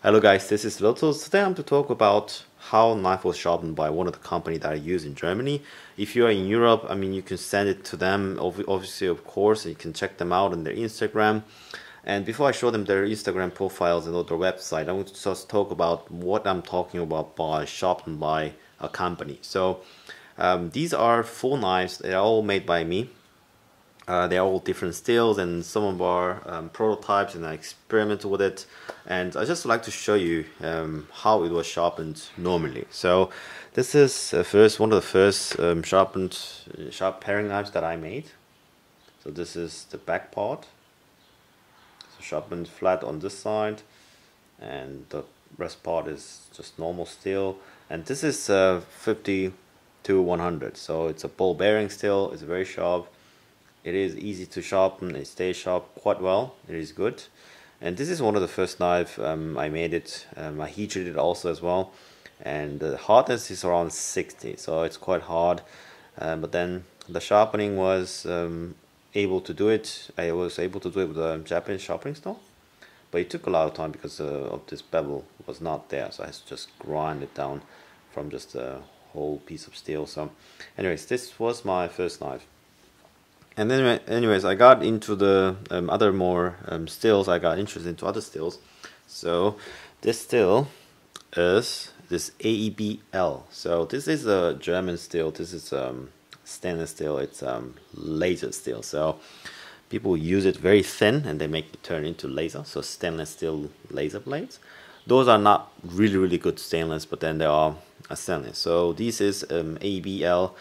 Hello guys, this is leathertoolz. Today I'm to talk about how knife was sharpened by one of the company that I use in Germany. If you are in Europe, you can send it to them, obviously, of course. You can check them out on their Instagram. And before I show them their Instagram profiles and their website, I want to just talk about what I'm talking about by sharpened by a company. So these are 4 knives. They're all made by me. They're all different steels, and some of our prototypes, and I experimented with it, and I just like to show you how it was sharpened normally. So this is one of the first sharp paring knives that I made. So this is the back part, so sharpened flat on this side, and the rest part is just normal steel. And this is 50 to 100, so it's a ball bearing steel. It's very sharp. It is easy to sharpen. It stays sharp quite well. It is good. And this is one of the first knife I made it. I heat treated it also as well. And the hardness is around 60, so it's quite hard. But then the sharpening was able to do it. I was able to do it with a Japanese sharpening stone. But it took a lot of time because of this bevel was not there. So I had to just grind it down from just a whole piece of steel. So anyways, this was my first knife. And then, anyways, I got into the other more steels. I got interested into other steels. So this steel is this AEBL. So this is a German steel. This is stainless steel. It's laser steel. So people use it very thin, and they make it turn into laser. So stainless steel laser blades. Those are not really good stainless, but then they are a stainless. So this is AEBL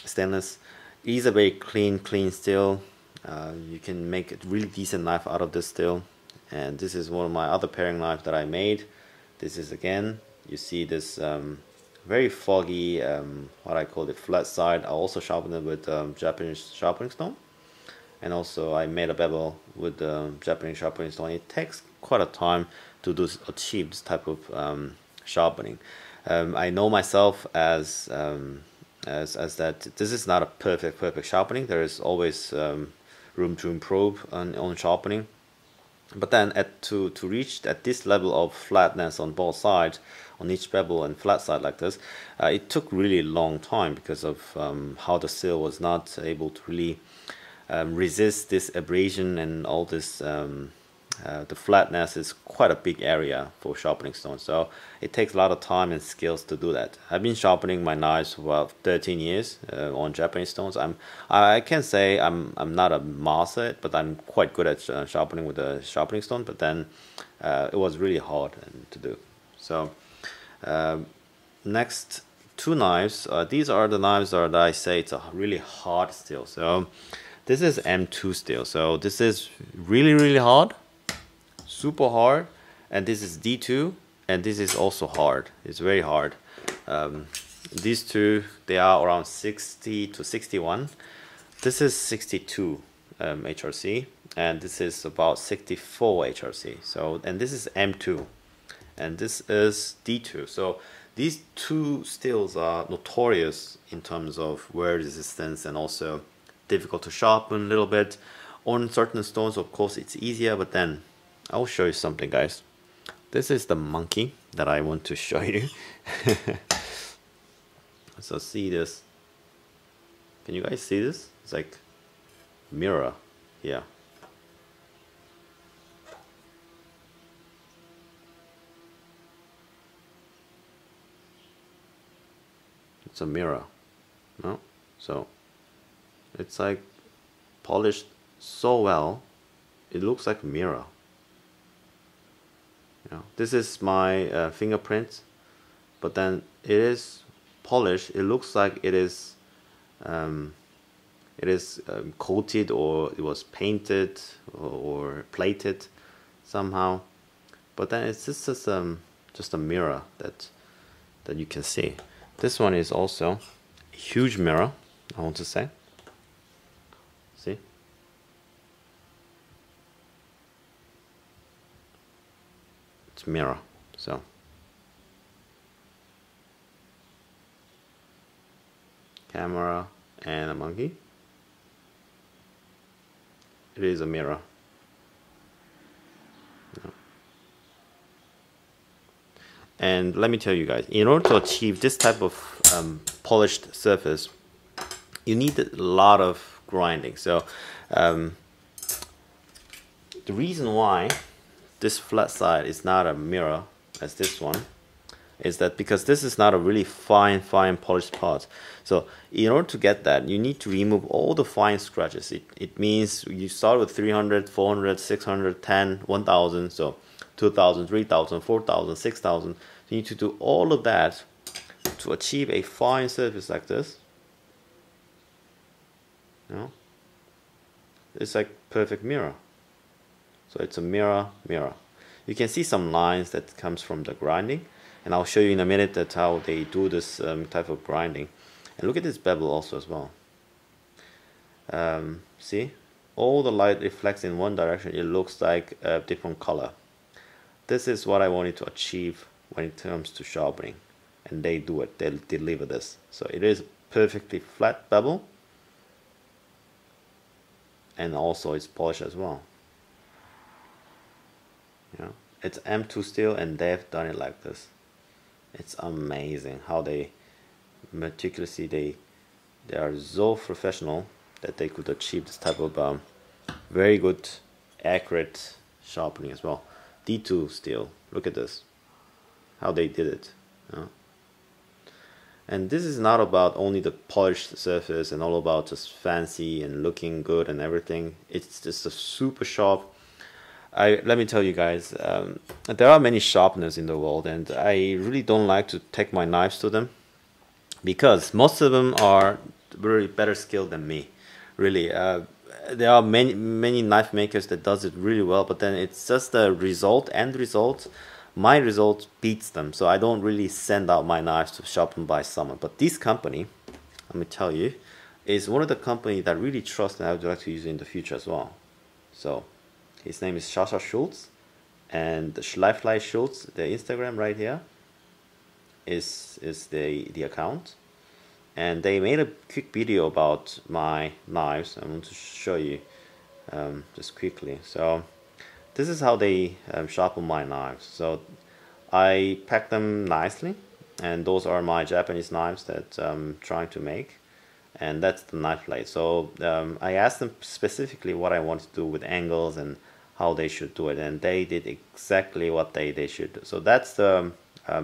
stainless. It is a very clean steel. You can make a really decent knife out of this steel. And this is one of my other paring knives that I made. This is, again, you see this very foggy, what I call the flat side. I also sharpened it with Japanese sharpening stone. And also I made a bevel with Japanese sharpening stone. It takes quite a time to achieve this type of sharpening. I know myself as that this is not a perfect sharpening. There is always room to improve on sharpening. But then to reach at this level of flatness on both sides, on each bevel and flat side like this, it took really long time because of how the steel was not able to really resist this abrasion and all this. The flatness is quite a big area for sharpening stone, so it takes a lot of time and skills to do that. I've been sharpening my knives for about 13 years on Japanese stones. I can say I'm not a master, but I'm quite good at sharpening with a sharpening stone. But then it was really hard to do. So next 2 knives. These are the knives that I say it's a really hard steel. So this is M2 steel. So this is really hard. Super hard, and this is D2, and this is also hard. It's very hard. These two, they are around 60 to 61. This is 62 HRC, and this is about 64 HRC. So, and this is M2, and this is D2. So these two steels are notorious in terms of wear resistance and also difficult to sharpen a little bit. On certain stones, of course, it's easier, but then I'll show you something, guys. This is the monkey that I want to show you. So see this. Can you guys see this? It's like mirror here. It's a mirror. No? So it's like polished so well. It looks like a mirror. This is my fingerprint, but then it is polished. It looks like it is coated, or it was painted or plated somehow. But then it's just a mirror that you can see. This one is also a huge mirror, I want to say. See? It's mirror. So camera and a monkey. It is a mirror. And let me tell you guys, in order to achieve this type of polished surface, you need a lot of grinding. So the reason why this flat side is not a mirror as this one is that because this is not a really fine polished part. So in order to get that, you need to remove all the fine scratches. It means you start with 300, 400, 600, 10, 1000, so 2000, 3000, 4000, 6000. You need to do all of that to achieve a fine surface like this. You know? It's like perfect mirror. So it's a mirror. You can see some lines that comes from the grinding, and I'll show you in a minute that how they do this type of grinding. And look at this bevel also as well. See, all the light reflects in one direction. It looks like a different color. This is what I wanted to achieve when it comes to sharpening, and they do it. They deliver this. So it is perfectly flat bevel, and also it's polished as well. You know, it's M2 steel, and they've done it like this. It's amazing how they meticulously they are so professional that they could achieve this type of very good, accurate sharpening as well. D2 steel. Look at this, how they did it. You know? And this is not about only the polished surface and all about just fancy and looking good and everything. It's just a super sharp. Let me tell you guys, there are many sharpeners in the world, and I really don't like to take my knives to them because most of them are really better skilled than me. Really, there are many knife makers that does it really well, but then it's just the end result. My result beats them, so I don't really send out my knives to sharpen by someone. But this company, let me tell you, is one of the companies that really trust and I would like to use it in the future as well. So his name is Schulz, and the Schleiferei Schulz, the Instagram right here is the account. And they made a quick video about my knives. I want to show you just quickly. So this is how they sharpen my knives. So I pack them nicely, and those are my Japanese knives that I'm trying to make, and that's the knife blade. So I asked them specifically what I want to do with angles and how they should do it, and they did exactly what they should do. So that's the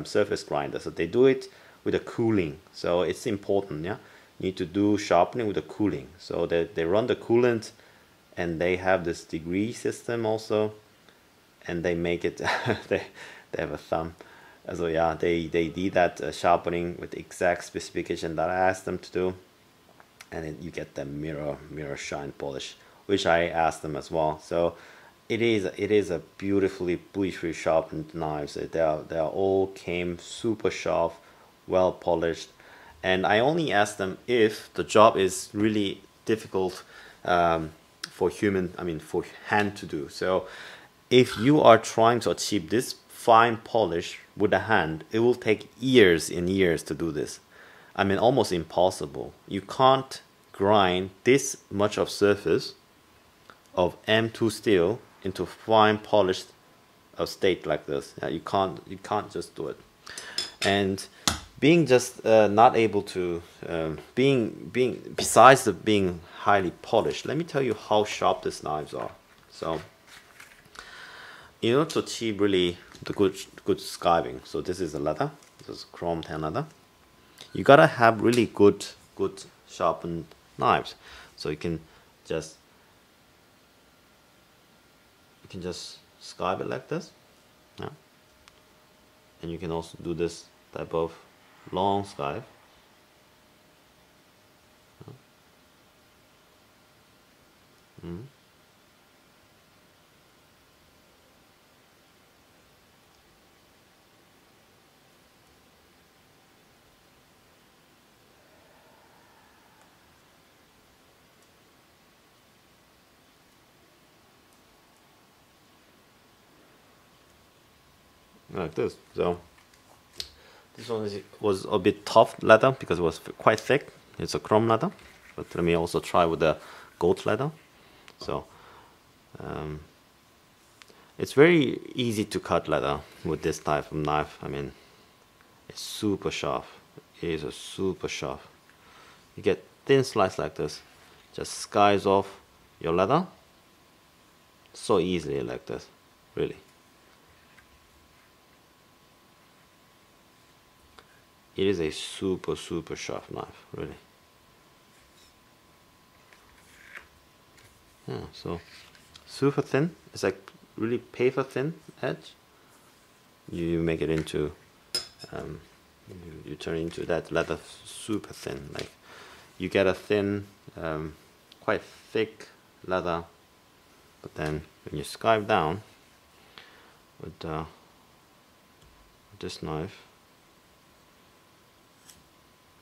surface grinder. So they do it with a cooling, so it's important. Yeah, you need to do sharpening with a cooling. So they run the coolant, and they have this degree system also, and they make it they have a thumb. So yeah, they did that sharpening with the exact specification that I asked them to do, and then you get the mirror shine polish, which I asked them as well. So it is a beautifully sharpened knives. They are all came super sharp, well polished, and I only asked them if the job is really difficult for hand to do. So if you are trying to achieve this fine polish with a hand, it will take years and years to do this. I mean, almost impossible. You can't grind this much of surface of M2 steel into fine polished state like this. You can't just do it. And being just not able to besides the being highly polished, let me tell you how sharp these knives are. So in order to achieve really the good skiving, so this is a leather, this is chrome tan leather, you gotta have really good sharpened knives. So you can just skive it like this, yeah. And you can also do this type of long skive. Like this. So this one was a bit tough leather because it was quite thick. It's a chrome leather, but let me also try with the goat leather. So it's very easy to cut leather with this type of knife. I mean, It's super sharp. It is a super sharp. You get thin slice like this, just skies off your leather so easily like this, really. It is a super sharp knife, really. Yeah, so super thin. It's like really paper thin edge. You make it into, you turn into that leather super thin. Like you get a thin, quite thick leather, but then when you skype down with this knife,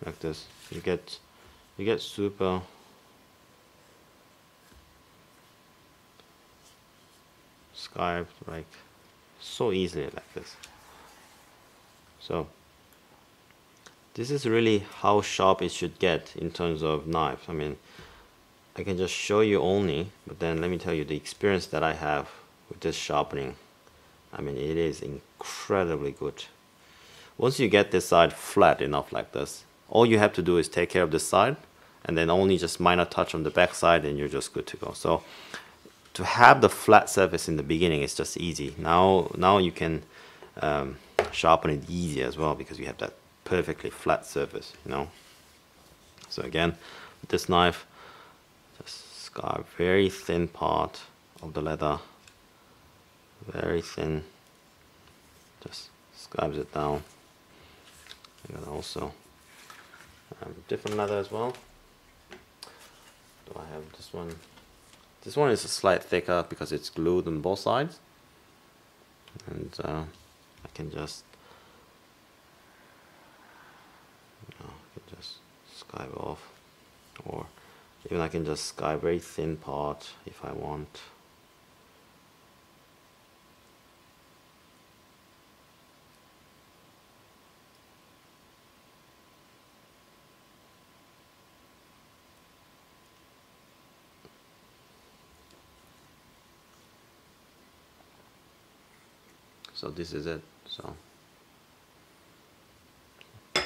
like this, you get super skyped, like so easily like this. So this is really how sharp it should get in terms of knives. I mean, I can just show you only, but then let me tell you the experience that I have with this sharpening. I mean, it is incredibly good. Once you get this side flat enough like this, all you have to do is take care of this side, and then only just minor touch on the back side, and you're just good to go. So to have the flat surface in the beginning is just easy. Now you can sharpen it easy as well, because you have that perfectly flat surface, you know. So again, with this knife, just scar very thin part of the leather, very thin, just scarves it down. And then also different leather as well. Do I have this one? This one is a slight thicker because it's glued on both sides, and I can just skype off, or even I can just skype very thin part if I want. So this is it. So you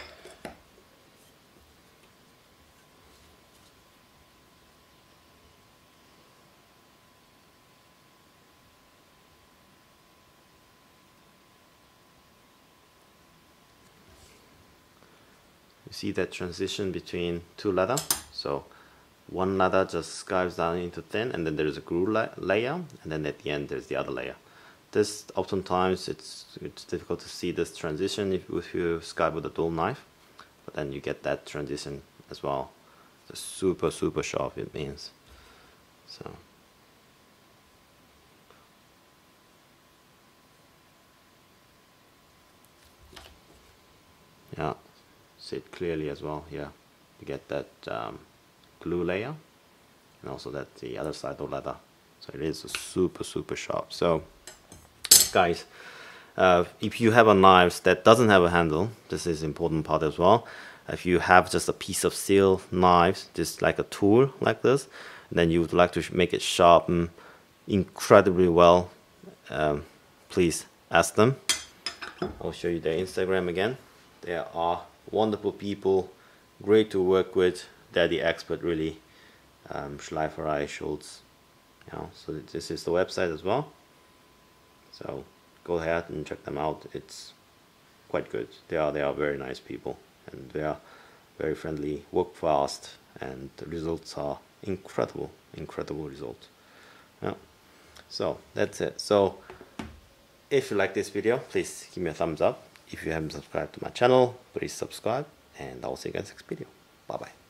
see that transition between two leather. So one leather just scarves down into thin, and then there's a glue layer, and then at the end there's the other layer. This oftentimes it's difficult to see this transition if you scarve with a dual knife, but then you get that transition as well. It's super sharp, it means. So yeah, see it clearly as well here. You get that glue layer, and also that the other side of leather. So it is super sharp. So guys, if you have a knife that doesn't have a handle, this is important part as well. If you have just a piece of steel knives, just like a tool like this, then you would like to make it sharpen incredibly well, please ask them. I'll show you their Instagram again. They are wonderful people, great to work with. They're the expert, really. Schleiferei, Schulz. You know, so this is the website as well. So go ahead and check them out. It's quite good. They are very nice people, and they are very friendly, work fast, and the results are incredible results. Yeah. So that's it. So if you like this video, please give me a thumbs up. If you haven't subscribed to my channel, please subscribe, and I'll see you guys next video. Bye bye.